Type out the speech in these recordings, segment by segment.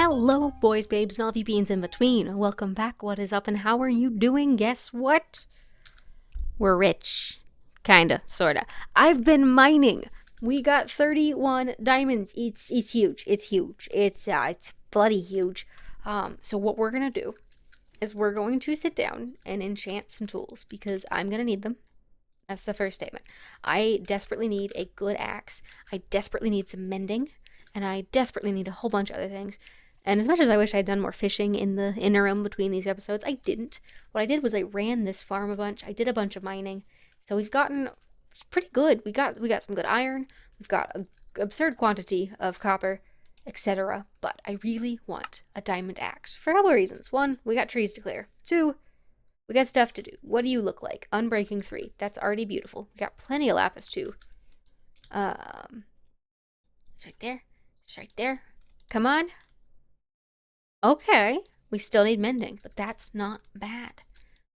Hello, boys, babes, and all of you beings in between. Welcome back. What is up and how are you doing? Guess what? We're rich. Kinda, sorta. I've been mining. We got 31 diamonds. It's huge. It's huge. It's bloody huge. So what we're gonna do is we're going to sit down and enchant some tools because I'm gonna need them. That's the first statement. I desperately need a good axe. I desperately need some mending. And I desperately need a whole bunch of other things. And as much as I wish I'd done more fishing in the interim between these episodes, I didn't. What I did was I ran this farm a bunch. I did a bunch of mining. So we've gotten pretty good. We got some good iron. We've got an absurd quantity of copper, etc. But I really want a diamond axe for a couple of reasons. One, we got trees to clear. Two, we got stuff to do. What do you look like? Unbreaking 3. That's already beautiful. We got plenty of lapis too. It's right there. It's right there. Come on. Okay, we still need mending, but that's not bad.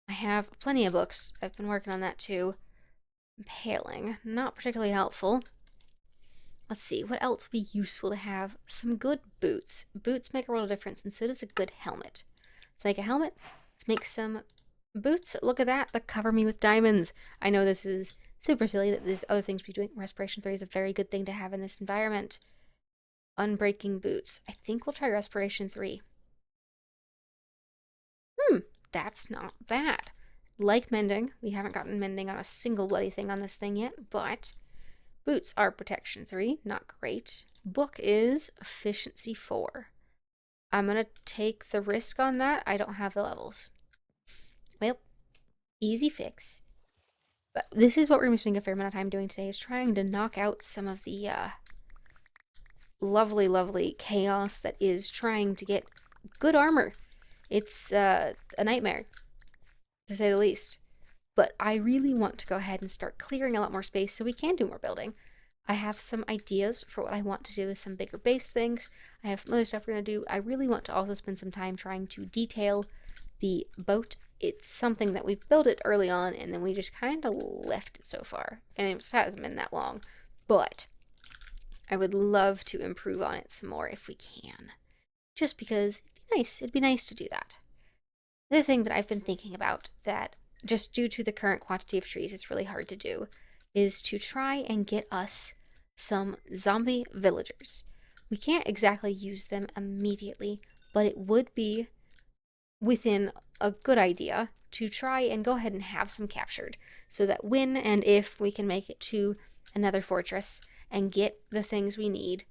I have plenty of books. I've been working on that too. Impaling, not particularly helpful. Let's see, what else would be useful to have? Some good boots. Boots make a world of difference, and so does a good helmet. Let's make a helmet. Let's make some boots. Look at that, that cover me with diamonds. I know this is super silly that there's other things to be doing. Respiration 3 is a very good thing to have in this environment. Unbreaking boots. I think we'll try Respiration 3. That's not bad. Like mending, we haven't gotten mending on a single bloody thing on this thing yet, but boots are protection 3, not great. Book is efficiency 4. I'm gonna take the risk on that. I don't have the levels. Well, easy fix. But this is what we're gonna be spending a fair amount of time doing today, is trying to knock out some of the lovely chaos that is trying to get good armor. It's a nightmare, to say the least. But I really want to go ahead and start clearing a lot more space so we can do more building. I have some ideas for what I want to do with some bigger base things. I have some other stuff we're going to do. I really want to also spend some time trying to detail the boat. It's something that we've built it early on, and then we just kind of left it so far. And it hasn't been that long. But I would love to improve on it some more if we can. Just because it'd be nice to do that. The other thing that I've been thinking about that, just due to the current quantity of trees, it's really hard to do, is to try and get us some zombie villagers. We can't exactly use them immediately, but it would be within a good idea to try and go ahead and have some captured, so that when and if we can make it to another fortress and get the things we need,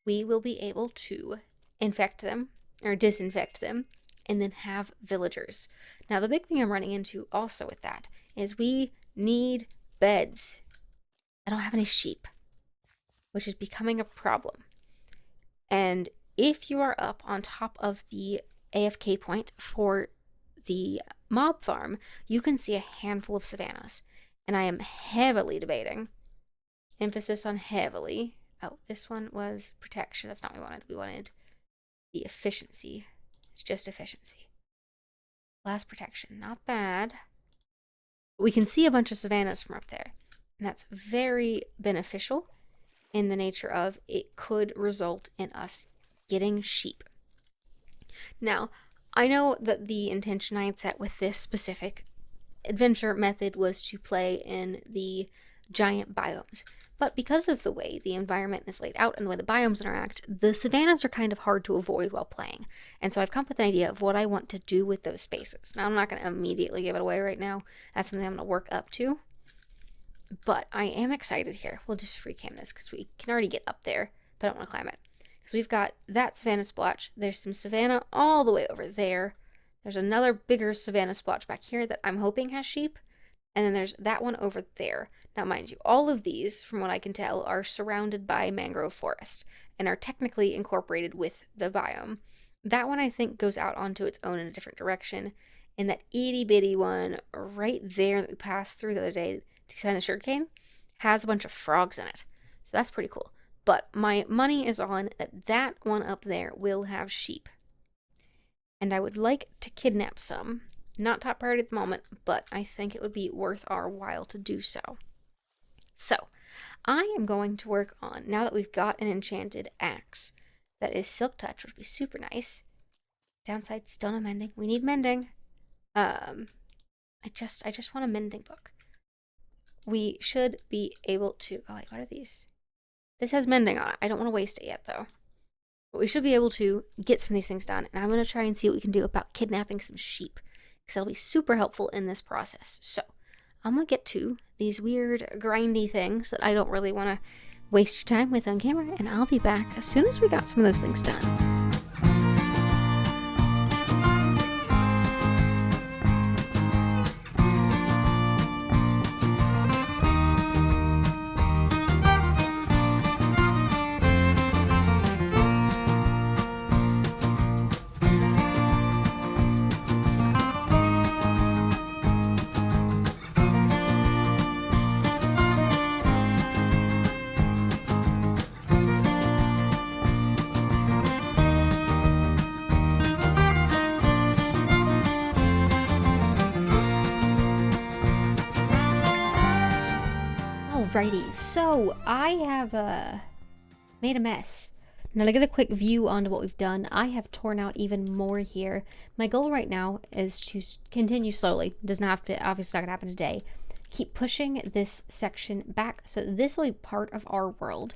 we will be able to infect them or disinfect them and then have villagers. Now, the big thing I'm running into also with that is we need beds. I don't have any sheep, which is becoming a problem. And if you are up on top of the AFK point for the mob farm, you can see a handful of savannas. And I am heavily debating, emphasis on heavily. Oh, this one was protection. That's not what we wanted. We wanted the efficiency. It's just efficiency. Blast protection, not bad. We can see a bunch of savannas from up there, and that's very beneficial in the nature of it could result in us getting sheep. Now, I know that the intention I had set with this specific adventure method was to play in the giant biomes. But because of the way the environment is laid out and the way the biomes interact, the savannas are kind of hard to avoid while playing. And so I've come up with an idea of what I want to do with those spaces. Now, I'm not going to immediately give it away right now. That's something I'm going to work up to. But I am excited here. We'll just free cam this because we can already get up there, but I don't want to climb it. Because we've got that savanna splotch. There's some savanna all the way over there. There's another bigger savanna splotch back here that I'm hoping has sheep. And then there's that one over there. Now, mind you, all of these, from what I can tell, are surrounded by mangrove forest and are technically incorporated with the biome. That one, I think, goes out onto its own in a different direction. And that itty bitty one right there that we passed through the other day to find the sugarcane has a bunch of frogs in it. So that's pretty cool. But my money is on that one up there will have sheep. And I would like to kidnap some. Not top priority at the moment, but I think it would be worth our while to do so. So, I am going to work on, now that we've got an enchanted axe that is silk touch, which would be super nice. Downside, still no mending. We need mending. I just want a mending book. We should be able to, oh wait, what are these? This has mending on it. I don't want to waste it yet though. But we should be able to get some of these things done, and I'm going to try and see what we can do about kidnapping some sheep, because that'll be super helpful in this process. So, I'm going to get to these weird grindy things that I don't really want to waste your time with on camera, and I'll be back as soon as we got some of those things done. Alrighty, so I have made a mess. Now to get a quick view onto what we've done, I have torn out even more here. My goal right now is to continue slowly. It doesn't have to, obviously not gonna happen today. Keep pushing this section back so this will be part of our world.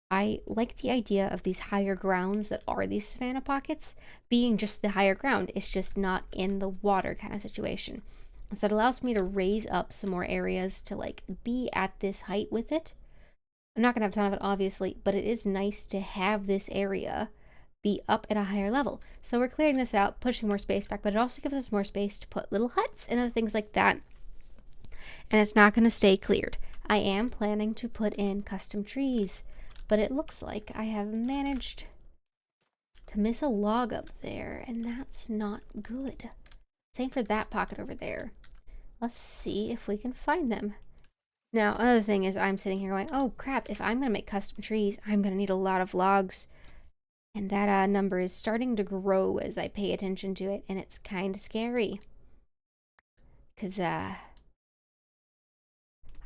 I like the idea of these higher grounds that are these savanna pockets being just the higher ground. It's just not in the water kind of situation. So it allows me to raise up some more areas to like be at this height with it. I'm not gonna have a ton of it obviously, but it is nice to have this area be up at a higher level. So we're clearing this out, pushing more space back, but it also gives us more space to put little huts and other things like that. And it's not gonna stay cleared. I am planning to put in custom trees, but it looks like I have managed to miss a log up there, and that's not good. Same for that pocket over there. Let's see if we can find them. Now, another thing is I'm sitting here going, oh crap, if I'm going to make custom trees, I'm going to need a lot of logs. And that number is starting to grow as I pay attention to it, and it's kind of scary. Because I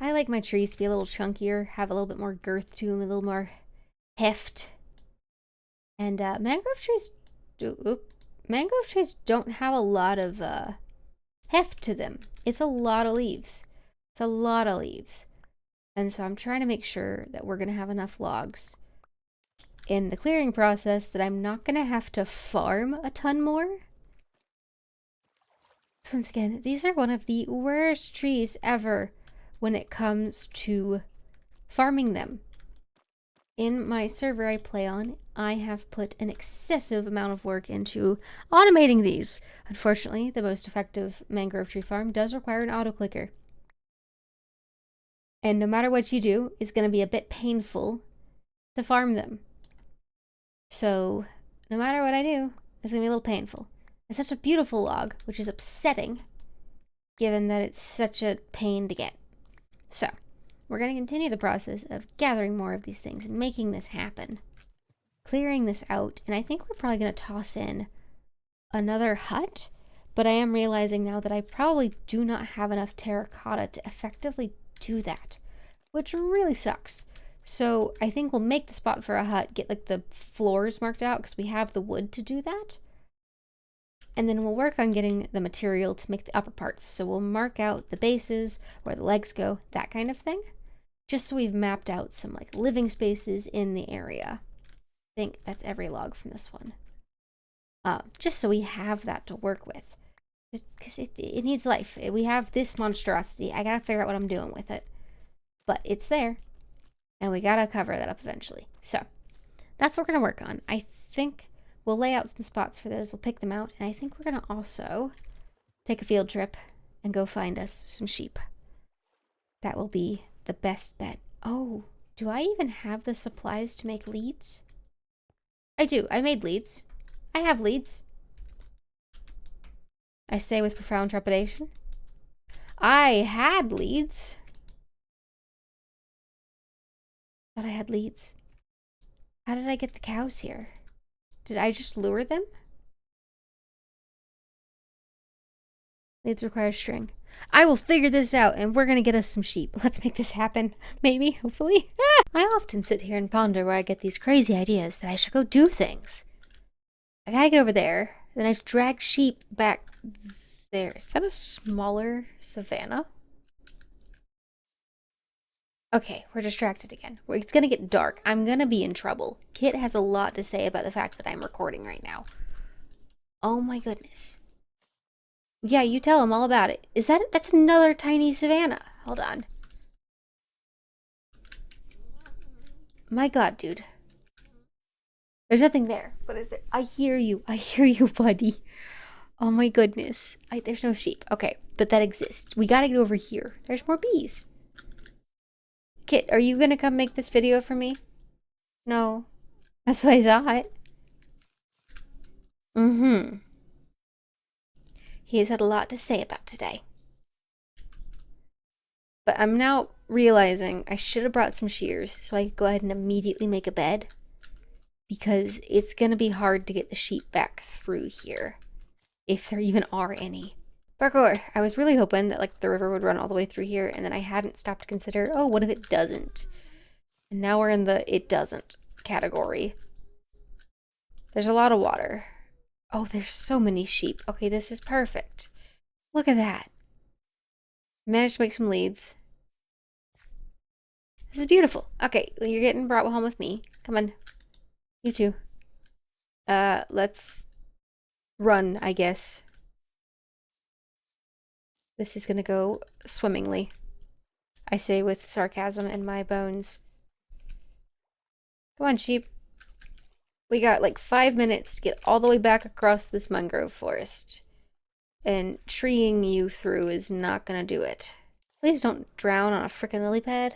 like my trees to be a little chunkier, have a little bit more girth to them, a little more heft. And mangrove trees don't have a lot of heft to them. It's a lot of leaves. It's a lot of leaves. And so I'm trying to make sure that we're going to have enough logs in the clearing process that I'm not going to have to farm a ton more. So once again, these are one of the worst trees ever when it comes to farming them. In my server I play on, I have put an excessive amount of work into automating these. Unfortunately, the most effective mangrove tree farm does require an auto clicker. And no matter what you do, it's going to be a bit painful to farm them. So, no matter what I do, it's going to be a little painful. It's such a beautiful log, which is upsetting, given that it's such a pain to get. So, we're going to continue the process of gathering more of these things, making this happen, clearing this out, and I think we're probably going to toss in another hut, but I am realizing now that I probably do not have enough terracotta to effectively do that, which really sucks. So I think we'll make the spot for a hut, get like the floors marked out because we have the wood to do that. And then we'll work on getting the material to make the upper parts. So we'll mark out the bases, where the legs go, that kind of thing. Just so we've mapped out some like living spaces in the area. I think that's every log from this one. Just so we have that to work with. Just because it needs life. We have this monstrosity. I gotta figure out what I'm doing with it. But it's there. And we gotta cover that up eventually. So, that's what we're going to work on. I think we'll lay out some spots for those. We'll pick them out. And I think we're going to also take a field trip and go find us some sheep. That will be the best bet. Oh, do I even have the supplies to make leads? I do. I made leads. I have leads. I say with profound trepidation. I had leads. Thought I had leads. How did I get the cows here? Did I just lure them? Leads require string. I will figure this out and we're gonna get us some sheep. Let's make this happen. Maybe, hopefully. I often sit here and ponder where I get these crazy ideas that I should go do things. I gotta get over there. Then I have to drag sheep back there. Is that a smaller savanna? Okay, we're distracted again. It's gonna get dark. I'm gonna be in trouble. Kit has a lot to say about the fact that I'm recording right now. Oh my goodness. Yeah, you tell him all about it. That's another tiny savanna. Hold on. My god, dude. There's nothing there. What is it? I hear you. I hear you, buddy. Oh my goodness. There's no sheep. Okay, but that exists. We gotta get over here. There's more bees. Kit, are you gonna come make this video for me? No. That's what I thought. Mm-hmm. He has had a lot to say about today. But I'm now realizing I should have brought some shears so I could go ahead and immediately make a bed. Because it's going to be hard to get the sheep back through here. If there even are any. Parkour! I was really hoping that like the river would run all the way through here and then I hadn't stopped to consider, oh, what if it doesn't? And now we're in the it doesn't category. There's a lot of water. Oh, there's so many sheep. Okay, this is perfect. Look at that. Managed to make some leads. This is beautiful. Okay, you're getting brought home with me. Come on. You too. Let's run, I guess. This is gonna go swimmingly. I say with sarcasm in my bones. Come on, sheep. We got like 5 minutes to get all the way back across this mangrove forest. And treeing you through is not gonna do it. Please don't drown on a frickin' lily pad.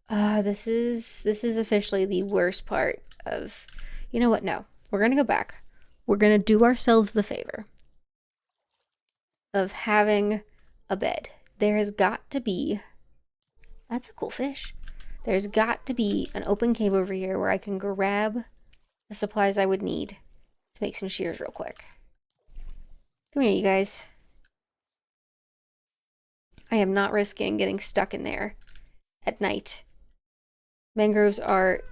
This is officially the worst part of... You know what? No. We're gonna go back. We're gonna do ourselves the favor of having a bed. There has got to be... That's a cool fish. There's got to be an open cave over here where I can grab the supplies I would need to make some shears real quick. Come here, you guys. I am not risking getting stuck in there at night. Mangroves are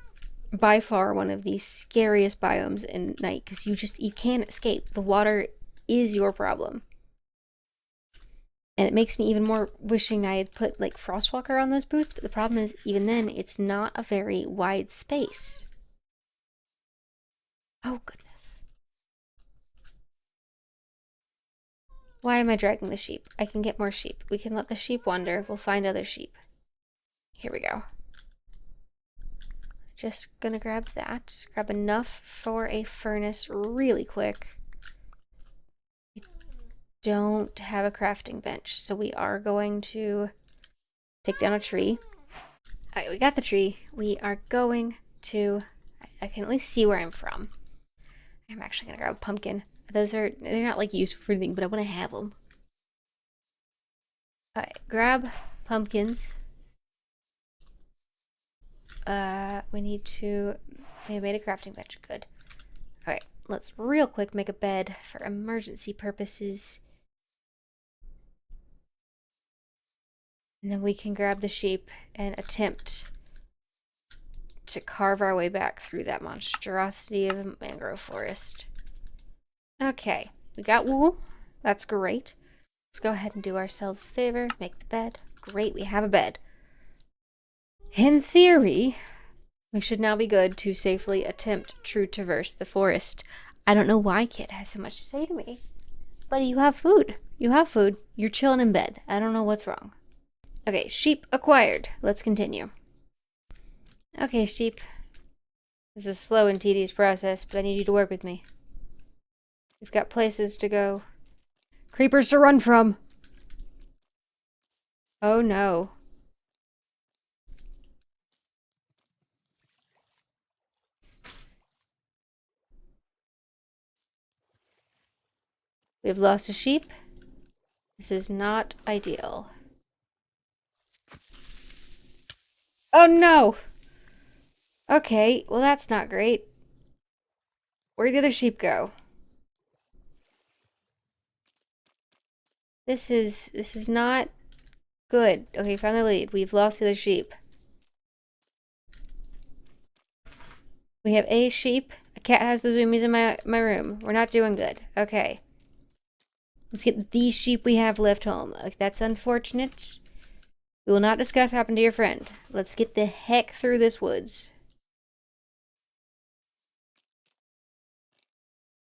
by far one of the scariest biomes in night because you can't escape. The water is your problem. And it makes me even more wishing I had put like Frostwalker on those boots, but the problem is even then it's not a very wide space. Oh goodness. Why am I dragging the sheep? I can get more sheep. We can let the sheep wander. We'll find other sheep. Here we go. Just gonna grab that. Grab enough for a furnace really quick. Don't have a crafting bench, so we are going to take down a tree. Alright, we got the tree. We are going to... I can at least see where I'm from. I'm actually going to grab a pumpkin. They're not like useful for anything, but I want to have them. Alright, grab pumpkins. We need to... We made a crafting bench. Good. Alright, let's real quick make a bed for emergency purposes. And then we can grab the sheep and attempt to carve our way back through that monstrosity of a mangrove forest. Okay, we got wool. That's great. Let's go ahead and do ourselves a favor, make the bed. Great, we have a bed. In theory, we should now be good to safely attempt to traverse the forest. I don't know why Kit has so much to say to me. But you have food. You have food. You're chilling in bed. I don't know what's wrong. Okay, sheep acquired. Let's continue. Okay, sheep. This is a slow and tedious process, but I need you to work with me. We've got places to go. Creepers to run from! Oh no. We've lost a sheep. This is not ideal. Oh no! Okay, well that's not great. Where'd the other sheep go? This is not good. Okay, found the lead. We've lost the other sheep. We have a sheep. A cat has the zoomies in my room. We're not doing good. Okay. Let's get these sheep we have left home. That's unfortunate. We will not discuss what happened to your friend. Let's get the heck through this woods.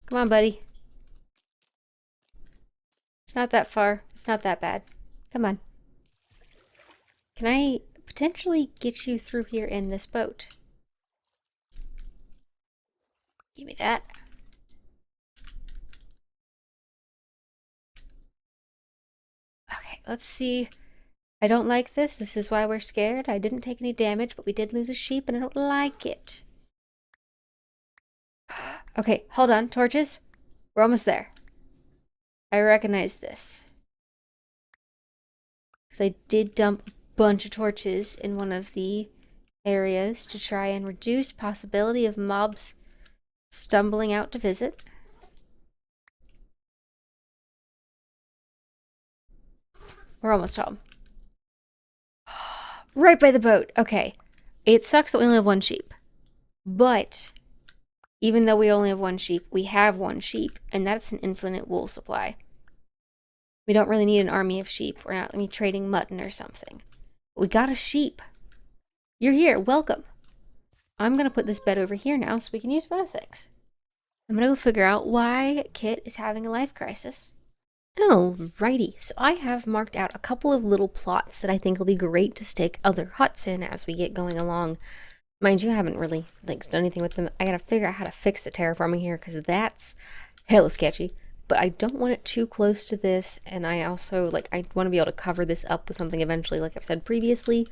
Come on, buddy. It's not that far. It's not that bad. Come on. Can I potentially get you through here in this boat? Give me that. Okay, let's see. I don't like this. This is why we're scared. I didn't take any damage, but we did lose a sheep, and I don't like it. Okay, hold on. Torches. We're almost there. I recognize this. Because I did dump a bunch of torches in one of the areas to try and reduce possibility of mobs stumbling out to visit. We're almost home. Right by the boat. Okay. It sucks that we only have one sheep. But even though we only have one sheep, we have one sheep, and that's an infinite wool supply. We don't really need an army of sheep. We're not trading mutton or something. We got a sheep. You're here. Welcome. I'm going to put this bed over here now so we can use it for other things. I'm going to go figure out why Kit is having a life crisis. Alrighty, so I have marked out a couple of little plots that I think will be great to stick other huts in as we get going along. Mind you, I haven't really done anything with them. I gotta figure out how to fix the terraforming here because that's hella sketchy. But I don't want it too close to this, and I also, I want to be able to cover this up with something eventually, like I've said previously.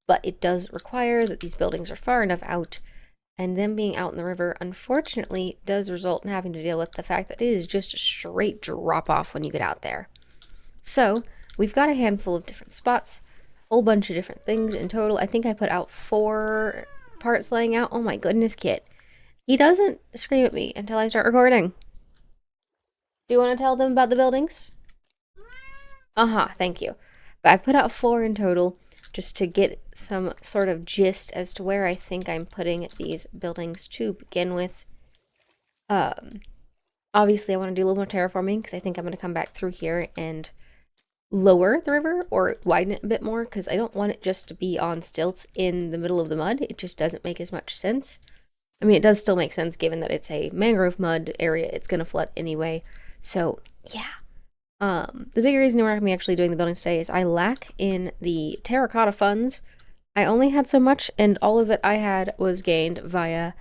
But it does require that these buildings are far enough out, and them being out in the river, unfortunately, does result in having to deal with the fact that it is just a straight drop off when you get out there. So, we've got a handful of different spots, a whole bunch of different things in total. I think I put out 4 parts laying out. Oh my goodness, Kit. He doesn't scream at me until I start recording. Do you want to tell them about the buildings? Thank you. But I put out 4 in total, just to get some sort of gist as to where I think I'm putting these buildings to begin with. Obviously, I want to do a little more terraforming, because I think I'm going to come back through here and lower the river, or widen it a bit more, because I don't want it just to be on stilts in the middle of the mud. It just doesn't make as much sense. I mean, it does still make sense given that it's a mangrove mud area. It's going to flood anyway. So, yeah. The big reason we're not going to be actually doing the buildings today is I lack in the terracotta funds. I only had so much, and all of it I had was gained via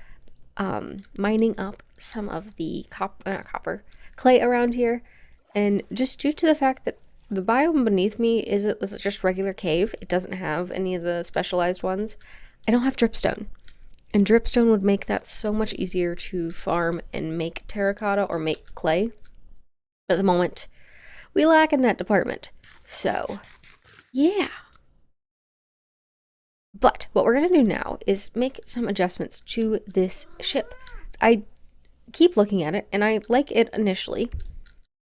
mining up some of the clay around here. And just due to the fact that the biome beneath me is just regular cave, it doesn't have any of the specialized ones, I don't have dripstone. And dripstone would make that so much easier to farm and make terracotta or make clay. But at the moment, we lack in that department. So, yeah. But what we're going to do now is make some adjustments to this ship. I keep looking at it, and I like it initially,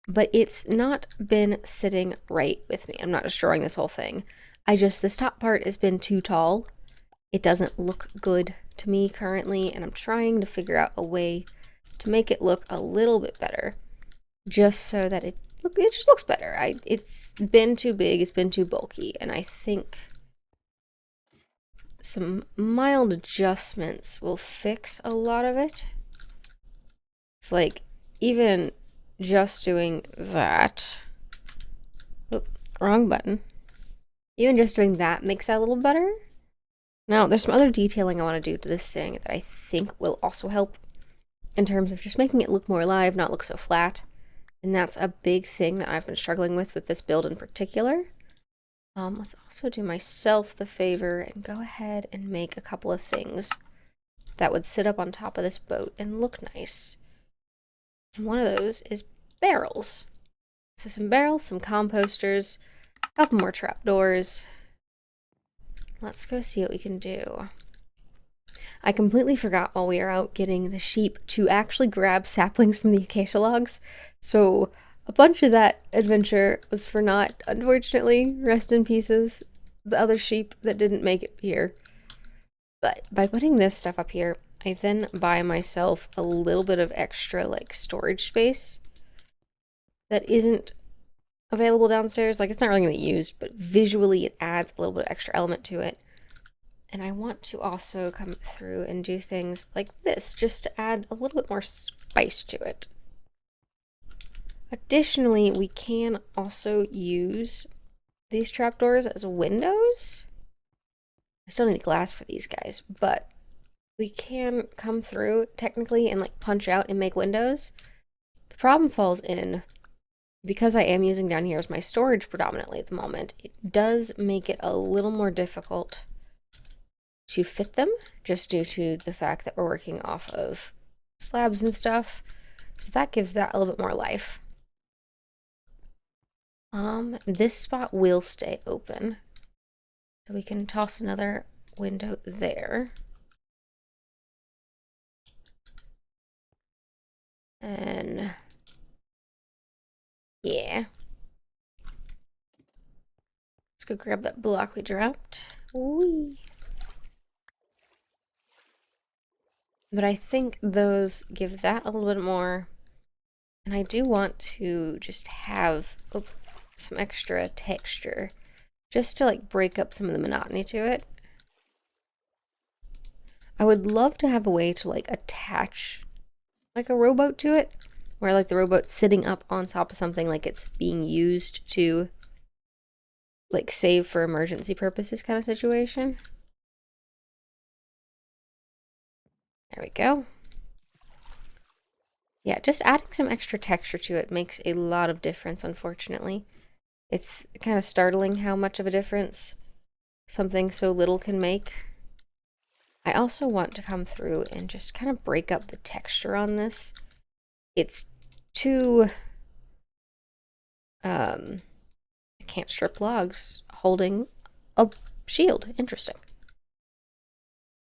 but it's not been sitting right with me. I'm not destroying this whole thing. This top part has been too tall. It doesn't look good to me currently, and I'm trying to figure out a way to make it look a little bit better, just so that it just looks better. It's been too big, it's been too bulky, and I think some mild adjustments will fix a lot of it. It's even just doing that. Oop, wrong button. Even just doing that makes that a little better. Now, there's some other detailing I want to do to this thing that I think will also help in terms of just making it look more alive, not look so flat. And that's a big thing that I've been struggling with this build in particular. Let's also do myself the favor and go ahead and make a couple of things that would sit up on top of this boat and look nice. And one of those is barrels. So some barrels, some composters, a couple more trapdoors. Let's go see what we can do. I completely forgot while we were out getting the sheep to actually grab saplings from the acacia logs. So a bunch of that adventure was for naught, unfortunately. Rest in pieces, the other sheep that didn't make it here. But by putting this stuff up here, I then buy myself a little bit of extra like storage space that isn't available downstairs. Like, it's not really going to be used, but visually it adds a little bit of extra element to it. And I want to also come through and do things like this, just to add a little bit more spice to it. Additionally, we can also use these trapdoors as windows. I still need glass for these guys, but we can come through technically and like punch out and make windows. The problem falls in, because I am using down here as my storage predominantly at the moment, it does make it a little more difficult to fit them, just due to the fact that we're working off of slabs and stuff. So that gives that a little bit more life. This spot will stay open, so we can toss another window there. And yeah, let's go grab that block we dropped. Whee. But I think those give that a little bit more. And I do want to just have some extra texture, just to like break up some of the monotony to it. I would love to have a way to like attach like a rowboat to it, where like the rowboat's sitting up on top of something, like it's being used to like save for emergency purposes kind of situation. There we go. Yeah, just adding some extra texture to it makes a lot of difference, unfortunately. It's kind of startling how much of a difference something so little can make. I also want to come through and just kind of break up the texture on this. It's too... I can't strip logs holding a shield. Interesting.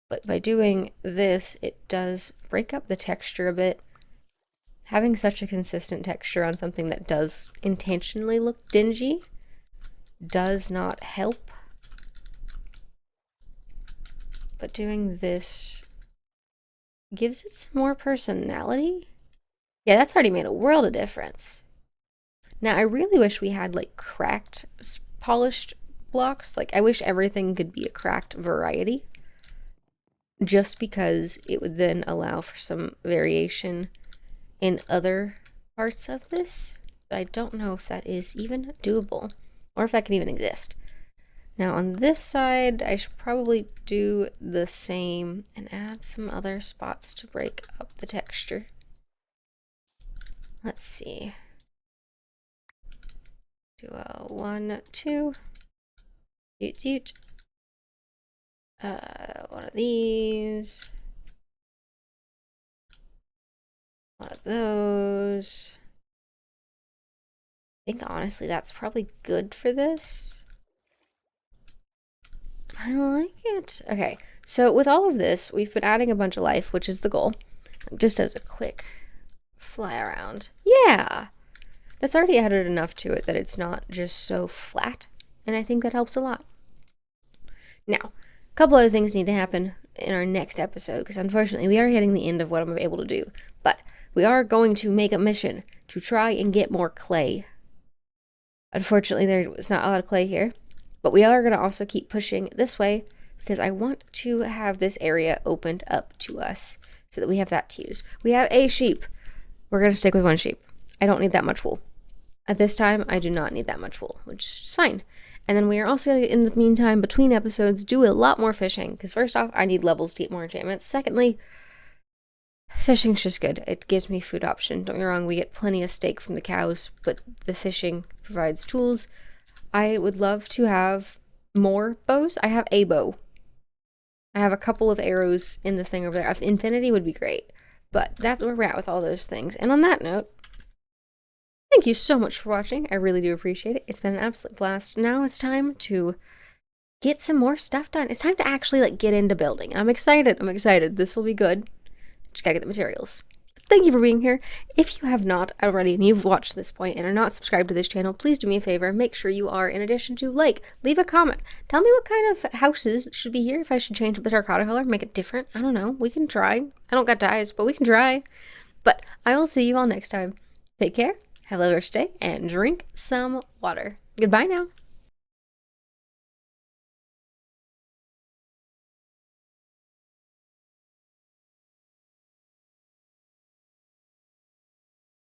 But by doing this, it does break up the texture a bit. Having such a consistent texture on something that does intentionally look dingy does not help. But doing this gives it some more personality. Yeah, that's already made a world of difference. Now, I really wish we had like cracked polished blocks. Like, I wish everything could be a cracked variety, just because it would then allow for some variation in other parts of this. But I don't know if that is even doable, or if that can even exist. Now on this side, I should probably do the same and add some other spots to break up the texture. Let's see. Do a 1, 2. Doot doot. One of these. One of those. I think honestly that's probably good for this. I like it. Okay, so with all of this, we've been adding a bunch of life, which is the goal. Just as a quick fly around. Yeah! That's already added enough to it that it's not just so flat, and I think that helps a lot. Now, a couple other things need to happen in our next episode, because unfortunately we are hitting the end of what I'm able to do. But we are going to make a mission to try and get more clay. Unfortunately, there's not a lot of clay here. But we are going to also keep pushing this way, because I want to have this area opened up to us so that we have that to use. We have a sheep. We're going to stick with one sheep. I don't need that much wool. At this time, I do not need that much wool, which is fine. And then we are also going to, in the meantime, between episodes, do a lot more fishing. Because first off, I need levels to get more enchantments. Secondly, fishing's just good. It gives me food option. Don't get me wrong, we get plenty of steak from the cows, but the fishing provides tools. I would love to have more bows. I have a bow. I have a couple of arrows in the thing over there. Infinity would be great. But that's where we're at with all those things. And on that note, thank you so much for watching. I really do appreciate it. It's been an absolute blast. Now it's time to get some more stuff done. It's time to actually get into building. And I'm excited. This will be good. Just gotta get the materials. Thank you for being here. If you have not already and you've watched this point and are not subscribed to this channel, please do me a favor. Make sure you are, in addition to leave a comment. Tell me what kind of houses should be here, if I should change up the terracotta color, make it different. I don't know. We can try. I don't got dyes, but we can try. But I will see you all next time. Take care, have a lovely rest of the day, and drink some water. Goodbye now.